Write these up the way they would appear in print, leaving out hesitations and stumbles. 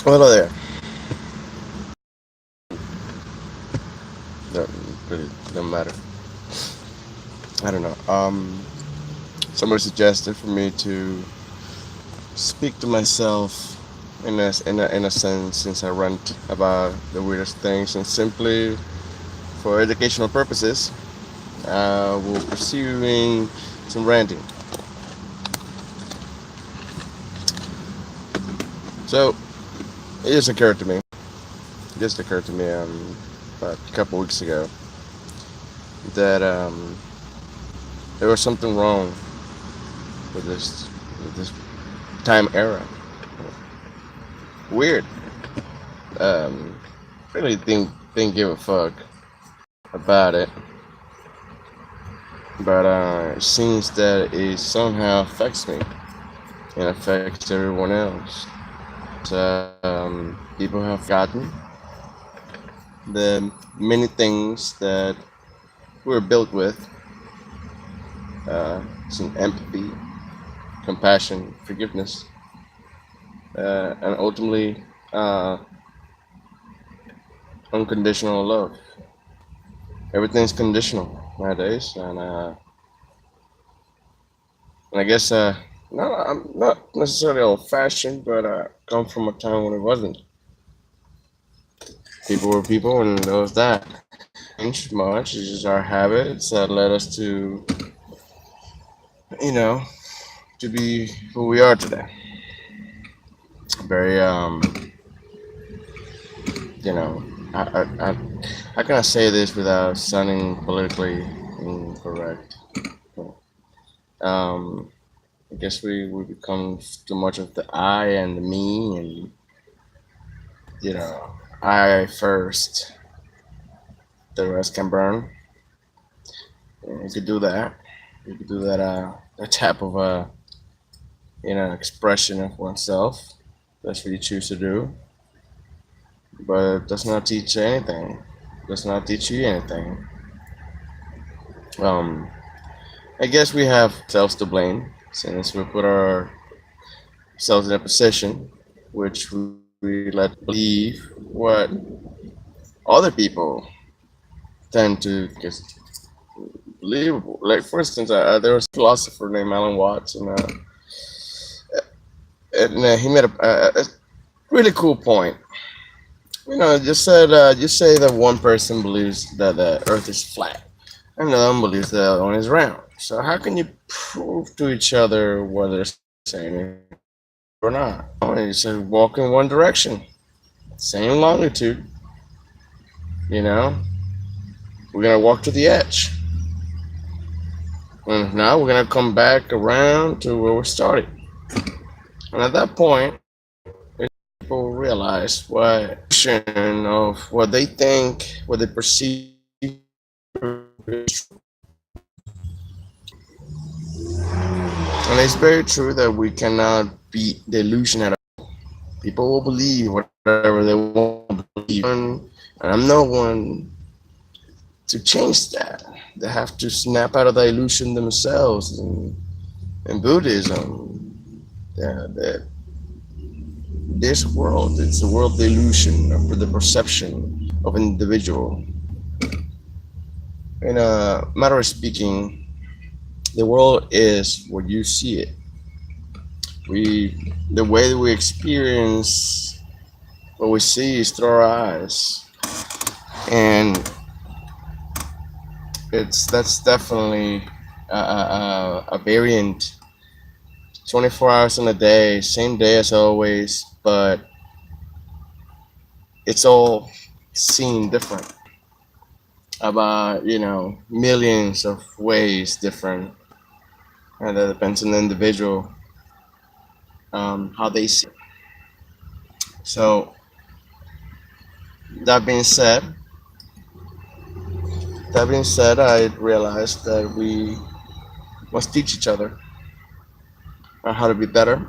Well, hello there. No, really, don't matter. I don't know. Somebody suggested for me to speak to myself in a sense, since I rant about the weirdest things, and simply for educational purposes, we're pursuing some ranting. So it just occurred to me. It just occurred to me about a couple weeks ago that there was something wrong with this time era. Weird. Um, really didn't give a fuck about it, but it seems that it somehow affects me and affects everyone else. People have forgotten the many things that we're built with: some empathy, compassion, forgiveness, and ultimately uh, unconditional love. Everything's conditional nowadays, and I guess no, I'm not necessarily old-fashioned, but I come from a time when it wasn't. People were people, and there was that. Changed much. It's just our habits that led us to, you know, to be who we are today. Very, you know, how can I say this without sounding politically incorrect? Um, I guess we become too much of the I and the me, and I first, the rest can burn. You could do that. You could do that. A type of expression of oneself. That's what you choose to do, but it does not teach anything. Does not teach you anything. Um, I guess we have ourselves to blame since we put ourselves in a position which we let believe what other people tend to just believe. Like for instance, there was a philosopher named Alan Watts, and he made a really cool point. Just say that one person believes that the Earth is flat, and another one believes that the other one is round. So how can you prove to each other what they're saying is or not? Oh, you say walk in one direction, same longitude. You know, we're gonna walk to the edge, and now we're gonna come back around to where we started. And at that point, people realize what of what they think, what they perceive. And it's very true that we cannot beat the illusion at all. People will believe whatever they want to believe. And I'm no one to change that. They have to snap out of the illusion themselves. And in Buddhism, that this world, it's the world of the illusion, of the perception of an individual. In a matter of speaking, the world is what you see it. The way that we experience what we see is through our eyes, and that's definitely a variant. 24 hours in a day, same day as always, but it's all seen different. About millions of ways different, and that depends on the individual, how they see it. So that being said, I realized that we must teach each other how to be better.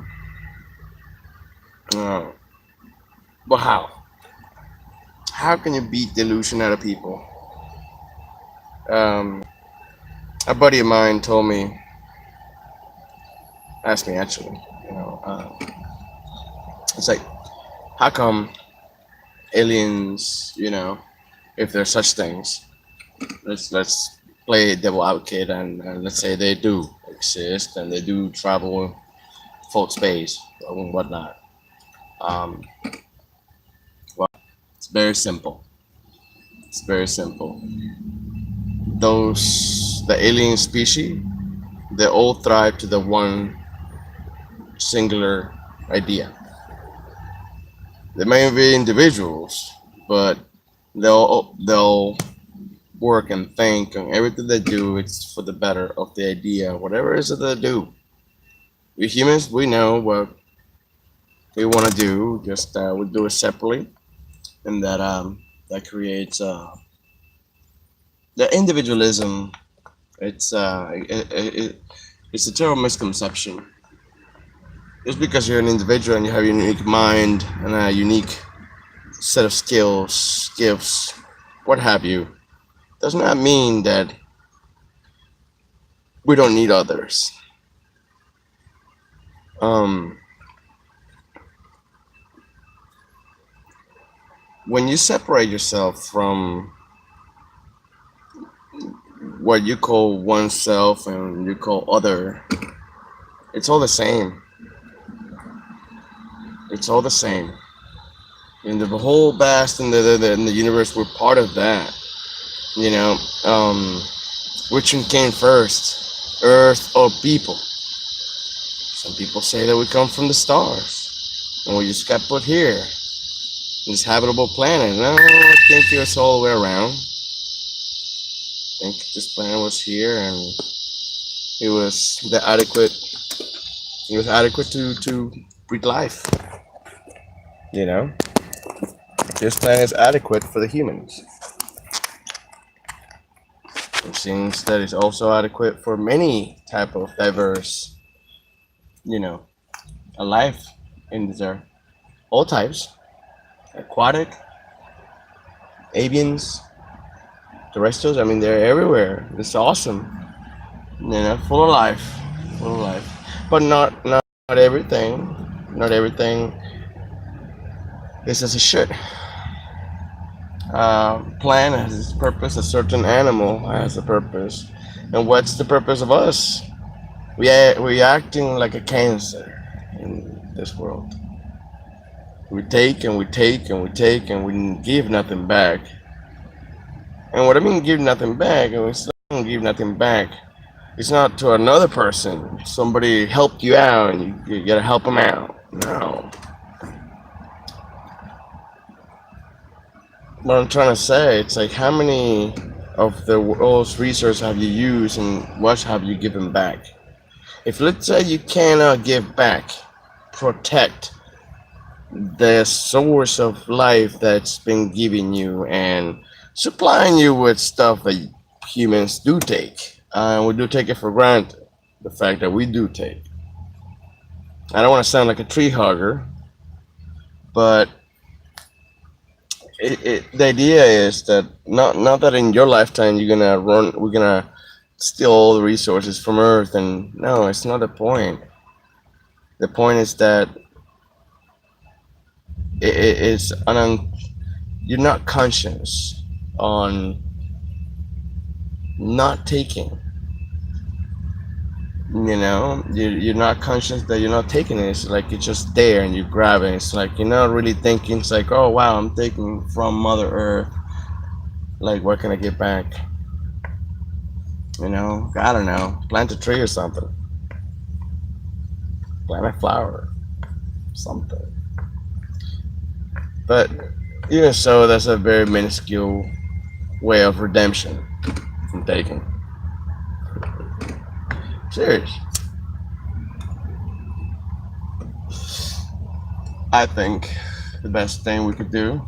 Uh, but how? How can you beat delusion out of people? Um, a buddy of mine told me, asked me actually, it's like, How come aliens, if there's such things, let's play devil advocate, and let's say they do exist and they do travel full space and whatnot. Um, well, it's very simple. It's very simple. The alien species, they all thrive to the one singular idea. They may be individuals, but they'll work and think, and everything they do, it's for the better of the idea, whatever it is that they do. We humans, we know what we want to do, just we do it separately, and that creates the individualism. It's a terrible misconception. Just because you're an individual and you have a unique mind and a unique set of skills, gifts, what have you, does not mean that we don't need others. Um, when you separate yourself from what you call oneself and you call other, it's all the same. It's all the same. In the whole vast in the universe, we're part of that. You know, which one came first, Earth or people? Some people say that we come from the stars, and we just got put here, in this habitable planet. No, I think it's all the way around. I think this planet was here, and it was the adequate. It was adequate to breed life. You know, this planet is adequate for the humans. It seems that it's also adequate for many type of diverse, you know, a life in this earth. All types, aquatic, avians, terrestrials. I mean, they're everywhere. It's awesome. Full of life, full of life. But not everything. Not everything is as it should. Plant has its purpose. A certain animal has a purpose. And what's the purpose of us? We acting like a cancer in this world. We take and we take and we take and we give nothing back. And what I mean give nothing back, and we still don't give nothing back. It's not to another person. Somebody helped you out and you gotta help them out. No. What I'm trying to say, it's like how many of the world's resources have you used and what have you given back? If let's say you cannot give back, protect the source of life that's been giving you and supplying you with stuff that humans do take. We do take it for granted. The fact that we do take. I don't want to sound like a tree hugger, but the idea is that not that in your lifetime we're gonna steal all the resources from Earth, and no, it's not the point. The point is that it's you're not conscious on not taking. You're not conscious that you're not taking it. It's like it's just there and you grab it. It's like you're not really thinking. It's like, oh wow, I'm taking from Mother Earth. Like, what can I get back? I don't know. Plant a tree or something. Plant a flower, something. But even so, that's a very minuscule way of redemption from taking. Serious. I think the best thing we could do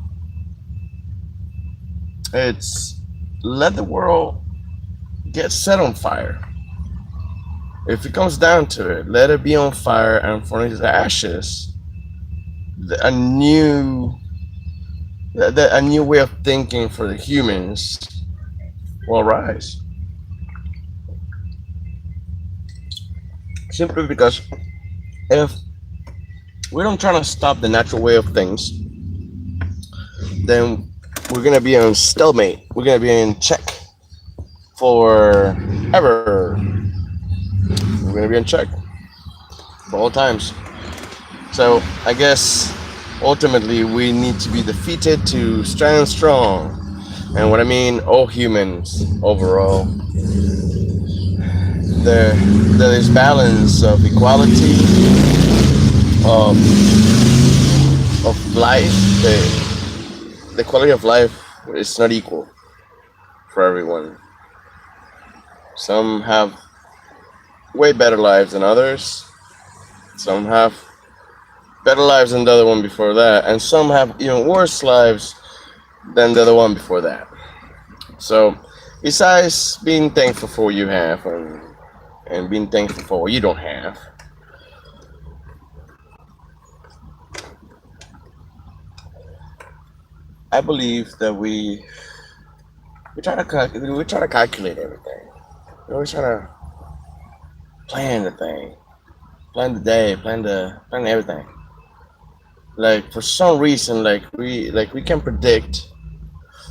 it's let the world get set on fire. If it comes down to it, let it be on fire, and for its ashes, a new a new way of thinking for the humans will arise. Simply because if we don't try to stop the natural way of things, then we're gonna be on stalemate. We're gonna be in check forever. We're gonna be in check for all times. So I guess ultimately we need to be defeated to stand strong. And what I mean, all humans overall, there there is balance of equality of life. The quality of life is not equal for everyone. Some have way better lives than others. Some have better lives than the other one before that, and some have even worse lives than the other one before that. So, besides being thankful for what you have and being thankful for what you don't have, I believe that we try to calculate everything. We always try to plan the thing, plan the day, plan everything. Like for some reason, like we can predict.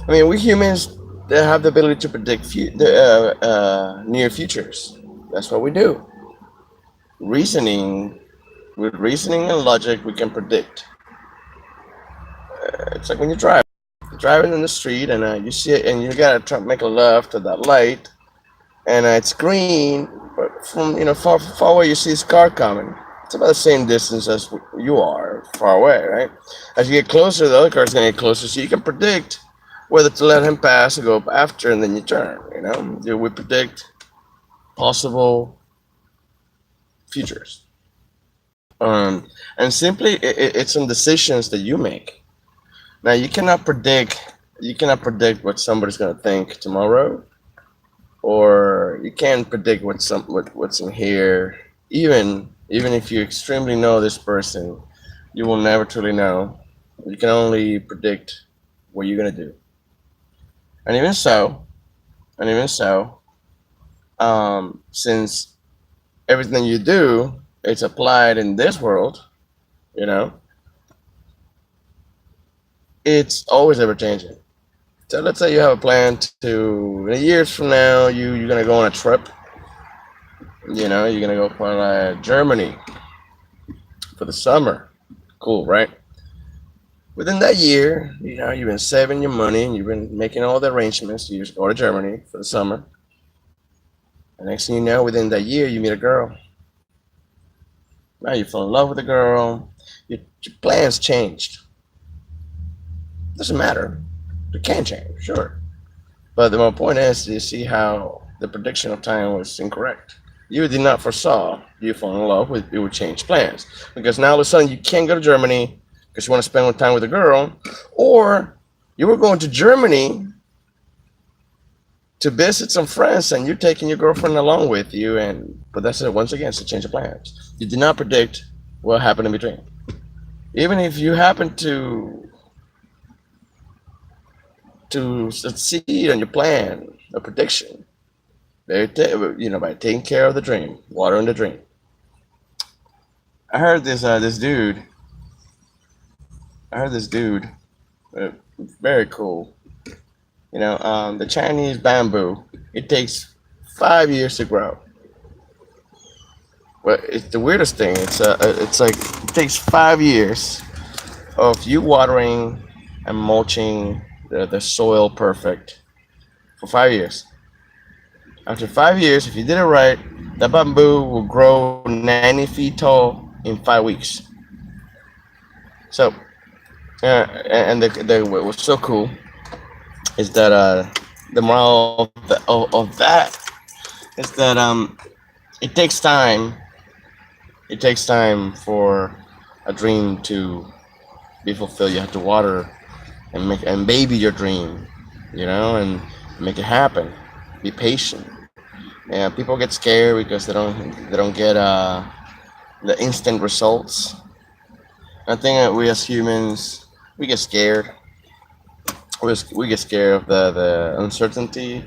I mean, we humans they have the ability to predict near futures. That's what we do. Reasoning with reasoning and logic, we can predict. It's like when you drive. You're driving in the street and you see it, and you gotta try to make a left at that light, and it's green, but from far away you see this car coming. It's about the same distance as you are far away, right? As you get closer, the other car's gonna get closer, so you can predict whether to let him pass or go up after, and then you turn. We predict possible futures, and simply it's some decisions that you make. Now you cannot predict what somebody's gonna think tomorrow, or you can't predict what's in here. Even if you extremely know this person, you will never truly know. You can only predict what you're gonna do. And even so, since everything you do is applied in this world, you know, it's always ever changing. So let's say you have a plan to in years from now you're gonna go on a trip. You're gonna go for Germany for the summer. Cool, right? Within that year, you've been saving your money and you've been making all the arrangements. You just go to Germany for the summer. And next thing you know, within that year, you meet a girl. Now you fall in love with the girl. Your plans changed. Doesn't matter. It can change, sure. But the point is, you see how the prediction of time was incorrect. You did not foresaw you fall in love with it would change plans because now all of a sudden you can't go to Germany because you want to spend time with a girl, or you were going to Germany to visit some friends and you're taking your girlfriend along with you, and but that's it. Once again, it's a change of plans. You did not predict what happened in between. Even if you happen to succeed on your plan, a prediction, by taking care of the dream, watering the dream. I heard this dude. I heard this dude. Uh, Very cool. The Chinese bamboo. It takes 5 years to grow. But it's the weirdest thing. It's like it takes 5 years of you watering and mulching the soil perfect for 5 years. After 5 years, if you did it right, the bamboo will grow 90 feet tall in 5 weeks. So, and what was so cool is that the moral of that is that it takes time. It takes time for a dream to be fulfilled. You have to water and baby your dream, and make it happen. Be patient. And people get scared because they don't get the instant results. I think that we as humans we get scared. We get scared of the uncertainty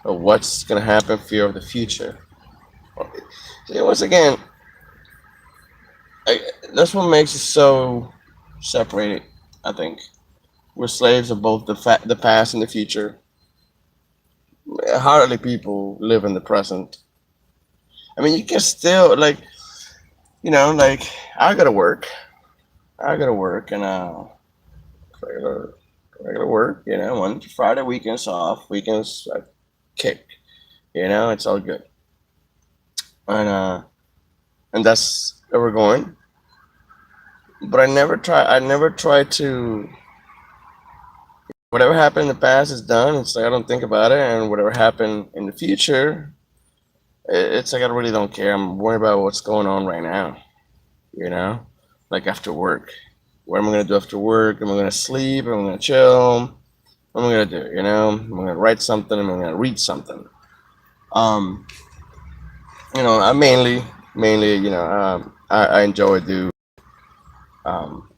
of what's gonna happen, fear of the future. See, once again, I, That's what makes it so separated. I think we're slaves of both the past and the future. Hardly people live in the present. I mean, you can still like, like I gotta work. I gotta work and regular regular work. Monday to Friday, weekends off. Weekends I kick. It's all good. And that's where we're going. But I never try to. Whatever happened in the past is done. It's like I don't think about it, and whatever happened in the future, it's like I really don't care. I'm worried about what's going on right now. You know, like after work. What am I gonna do after work? Am I gonna sleep? Am I gonna chill? What am I gonna do? I'm gonna write something. Am I gonna read something? Um, I mainly, I enjoy do um,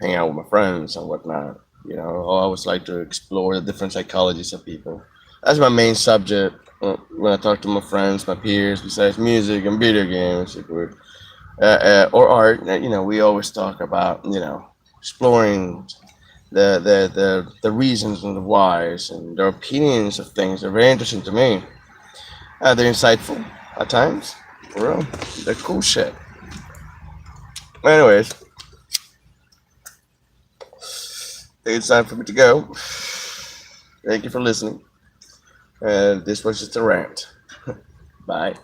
hang out with my friends and whatnot. I always like to explore the different psychologies of people. That's my main subject when I talk to my friends, my peers. Besides music and video games, or art, we always talk about exploring the reasons and the whys and their opinions of things. They're very interesting to me. They're insightful at times. For real, they're cool shit. Anyways, it's time for me to go. Thank you for listening. And this was just a rant. Bye.